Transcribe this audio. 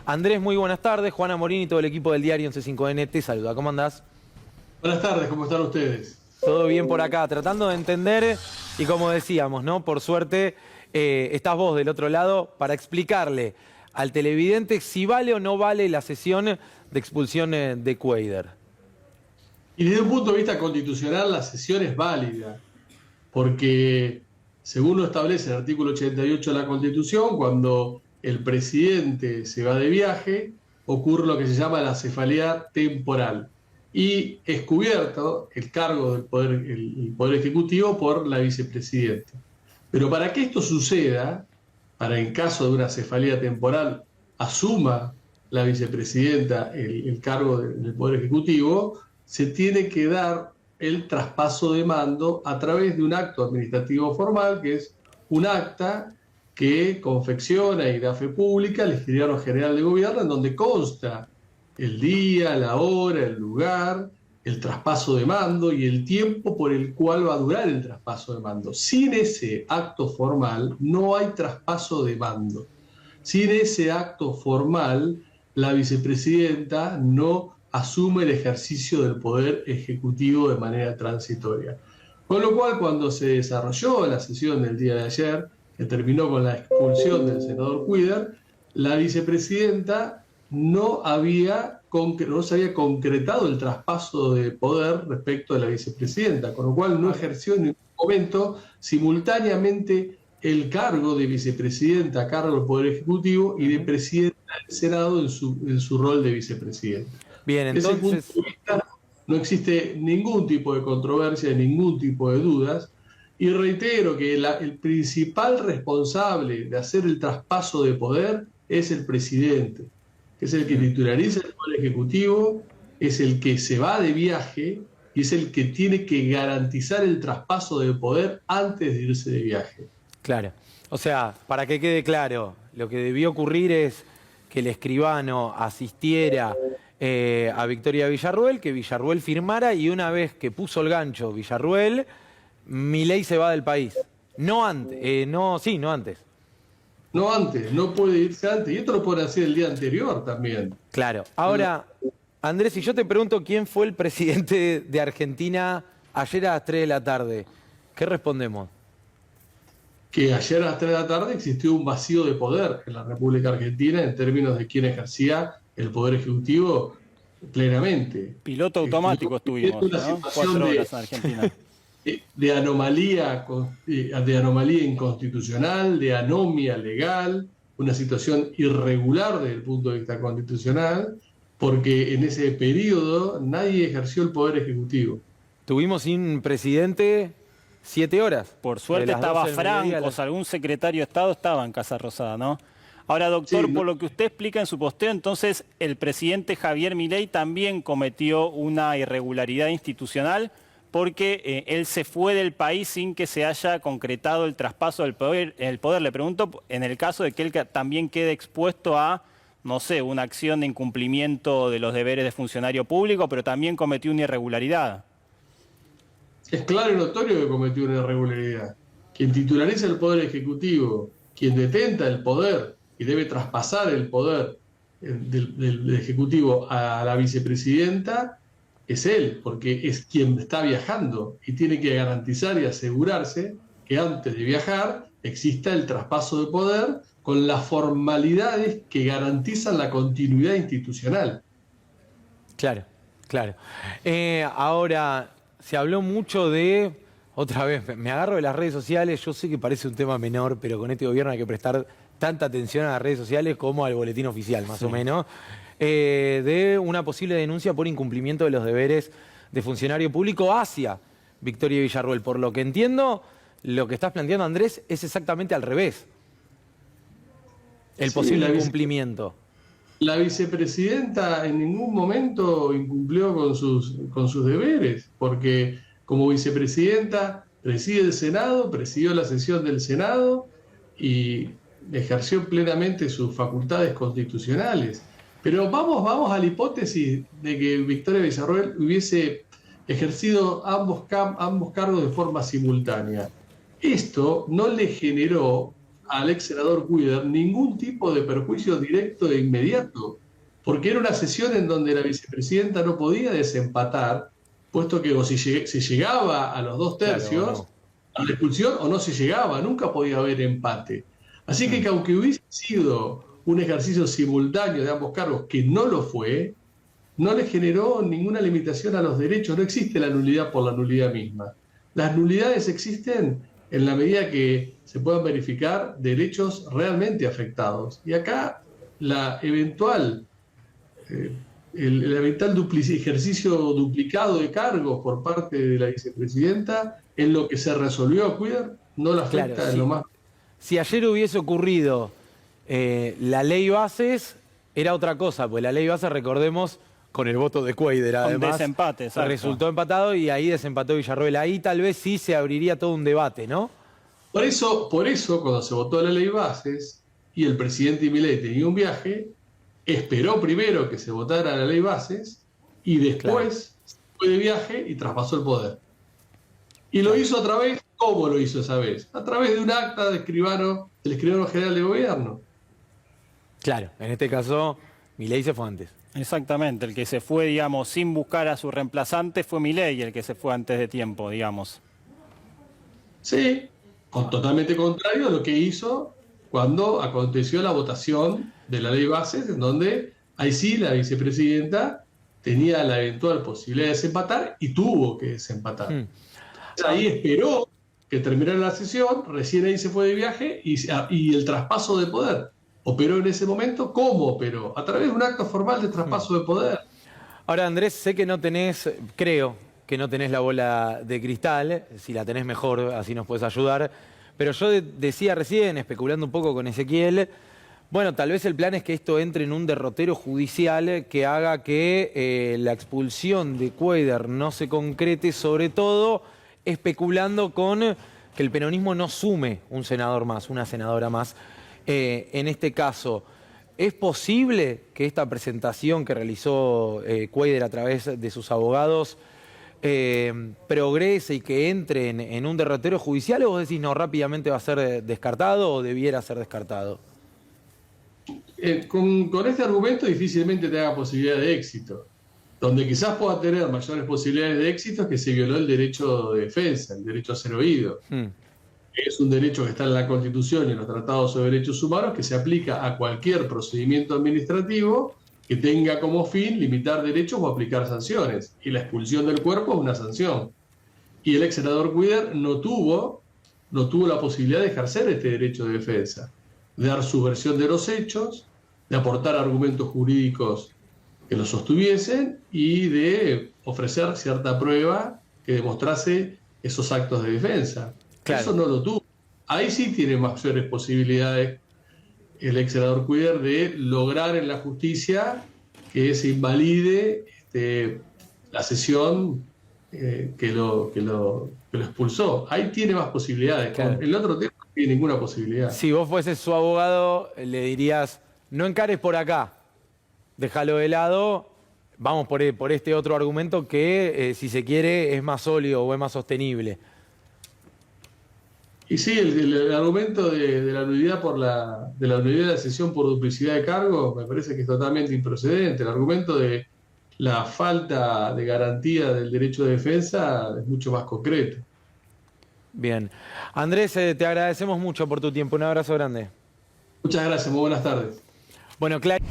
Andrés, muy buenas tardes. Juana Morín y todo el equipo del diario 11/5N te saluda. ¿Cómo andás? Buenas tardes, ¿cómo están ustedes? Todo bien por acá, tratando de entender y como decíamos, ¿no? Por suerte, estás vos del otro lado para explicarle al televidente si vale o no vale la sesión de expulsión de Cuéllar. Y desde un punto de vista constitucional, la sesión es válida, porque según lo establece el artículo 88 de la Constitución, cuando el presidente se va de viaje, ocurre lo que se llama la cefalea temporal. Y es cubierto el cargo del el poder ejecutivo por la vicepresidenta. Pero para que esto suceda, para en caso de una cefalea temporal asuma la vicepresidenta el cargo del poder ejecutivo, se tiene que dar el traspaso de mando a través de un acto administrativo formal, que es un acta que confecciona y da fe pública el Escribano General de Gobierno, en donde consta el día, la hora, el lugar, el traspaso de mando y el tiempo por el cual va a durar el traspaso de mando. Sin ese acto formal no hay traspaso de mando. Sin ese acto formal, la vicepresidenta no asume el ejercicio del poder ejecutivo de manera transitoria. Con lo cual, cuando se desarrolló la sesión del día de ayer, que terminó con la expulsión del senador Cuéllar, la vicepresidenta no se había concretado el traspaso de poder respecto de la vicepresidenta, con lo cual no ejerció en ningún momento simultáneamente el cargo de vicepresidenta a cargo del Poder Ejecutivo y de presidenta del Senado en su rol de vicepresidenta. Bien, entonces... Desde ese punto de vista, no existe ningún tipo de controversia, ningún tipo de dudas, y reitero que el principal responsable de hacer el traspaso de poder es el presidente, que es el que titulariza el Poder Ejecutivo, es el que se va de viaje y es el que tiene que garantizar el traspaso de poder antes de irse de viaje. Claro, o sea, para que quede claro, lo que debió ocurrir es que el escribano asistiera a Victoria Villarruel, que Villarruel firmara y una vez que puso el gancho Villarruel, Milei se va del país. No antes, no antes. No antes, no puede irse antes. Y esto lo puede hacer el día anterior también. Claro. Ahora, Andrés, si yo te pregunto quién fue el presidente de Argentina ayer a las 3 de la tarde, ¿qué respondemos? Que ayer a las 3 de la tarde existió un vacío de poder en la República Argentina en términos de quién ejercía el poder ejecutivo plenamente. Piloto automático estuvimos, ¿no? 4 horas en Argentina. De anomalía inconstitucional, de anomia legal, una situación irregular desde el punto de vista constitucional, porque en ese periodo nadie ejerció el poder ejecutivo. Tuvimos sin presidente 7 horas. Por suerte estaba Francos, algún secretario de Estado estaba en Casa Rosada, ¿no? Ahora, doctor, sí, por lo que usted explica en su posteo, entonces el presidente Javier Milei también cometió una irregularidad institucional porque él se fue del país sin que se haya concretado el traspaso del poder. Le pregunto, en el caso de que él también quede expuesto a, no sé, una acción de incumplimiento de los deberes de funcionario público, pero también cometió una irregularidad. Es claro y notorio que cometió una irregularidad. Quien titulariza el Poder Ejecutivo, quien detenta el poder y debe traspasar el poder del Ejecutivo a la vicepresidenta, es él, porque es quien está viajando y tiene que garantizar y asegurarse que antes de viajar exista el traspaso de poder con las formalidades que garantizan la continuidad institucional. Claro, claro. Ahora, se habló mucho de, otra vez, me agarro de las redes sociales, yo sé que parece un tema menor, pero con este gobierno hay que prestar tanta atención a las redes sociales como al boletín oficial, más o menos, de una posible denuncia por incumplimiento de los deberes de funcionario público hacia Victoria Villarruel. Por lo que entiendo, lo que estás planteando, Andrés, es exactamente al revés. El posible incumplimiento. La vicepresidenta en ningún momento incumplió con sus deberes, porque como vicepresidenta preside el Senado, presidió la sesión del Senado y ejerció plenamente sus facultades constitucionales. Pero vamos a la hipótesis de que Victoria Villarruel hubiese ejercido ambos cargos de forma simultánea. Esto no le generó al ex senador Cuidar ningún tipo de perjuicio directo e inmediato, porque era una sesión en donde la vicepresidenta no podía desempatar, puesto que o se llegaba a los 2/3 Claro, a la expulsión o no se llegaba, nunca podía haber empate. Así que aunque hubiese sido un ejercicio simultáneo de ambos cargos, que no lo fue, no le generó ninguna limitación a los derechos, no existe la nulidad por la nulidad misma. Las nulidades existen en la medida que se puedan verificar derechos realmente afectados. Y acá la eventual, el eventual ejercicio duplicado de cargos por parte de la vicepresidenta, en lo que se resolvió a Cuidar, no la afecta claro, en lo más. si ayer hubiese ocurrido la ley Bases, era otra cosa, porque la ley Bases, recordemos, con el voto de Cuadra, además, desempate, exacto. resultó empatado y ahí desempató Villarroel. Ahí tal vez sí se abriría todo un debate, ¿no? Por eso, cuando se votó la ley Bases y el presidente Milei tenía un viaje, esperó primero que se votara la ley Bases y después se fue de viaje y traspasó el poder. Y lo hizo otra vez. ¿Cómo lo hizo esa vez? A través de un acta del escribano general de gobierno. Claro, en este caso, Milei se fue antes. Exactamente, el que se fue, digamos, sin buscar a su reemplazante fue Milei, el que se fue antes de tiempo, digamos. Sí, totalmente contrario a lo que hizo cuando aconteció la votación de la ley Bases, en donde ahí sí la vicepresidenta tenía la eventual posibilidad de desempatar y tuvo que desempatar. Ahí esperó que terminara la sesión, recién ahí se fue de viaje y el traspaso de poder. ¿Operó en ese momento? ¿Cómo operó? A través de un acto formal de traspaso de poder. Ahora, Andrés, sé que no tenés, creo que no tenés la bola de cristal, si la tenés mejor, así nos puedes ayudar, pero yo decía recién, especulando un poco con Ezequiel, bueno, tal vez el plan es que esto entre en un derrotero judicial que haga que la expulsión de Cuadra no se concrete, sobre todo especulando con que el peronismo no sume un senador más, una senadora más. En este caso, ¿es posible que esta presentación que realizó Cuadra a través de sus abogados progrese y que entre en un derrotero judicial, o vos decís no, rápidamente va a ser descartado o debiera ser descartado? Con este argumento difícilmente te haga posibilidad de éxito. Donde quizás pueda tener mayores posibilidades de éxito es que se violó el derecho de defensa, el derecho a ser oído. Es un derecho que está en la Constitución y en los tratados sobre derechos humanos que se aplica a cualquier procedimiento administrativo que tenga como fin limitar derechos o aplicar sanciones. Y la expulsión del cuerpo es una sanción. Y el ex senador Cuidar no tuvo la posibilidad de ejercer este derecho de defensa, de dar su versión de los hechos, de aportar argumentos jurídicos que lo sostuviesen y de ofrecer cierta prueba que demostrase esos actos de defensa. Claro. Eso no lo tuvo. Ahí sí tiene mayores posibilidades el ex senador Cuidar de lograr en la justicia que se invalide la sesión que lo expulsó. Ahí tiene más posibilidades. Claro. El otro tema no tiene ninguna posibilidad. Si vos fueses su abogado, le dirías, no encares por acá, déjalo de lado, vamos por este otro argumento que, si se quiere, es más sólido o es más sostenible. Y sí, el argumento de la nulidad de la nulidad de la sesión por duplicidad de cargo me parece que es totalmente improcedente. El argumento de la falta de garantía del derecho de defensa es mucho más concreto. Bien. Andrés, te agradecemos mucho por tu tiempo. Un abrazo grande. Muchas gracias, muy buenas tardes. Bueno, claro.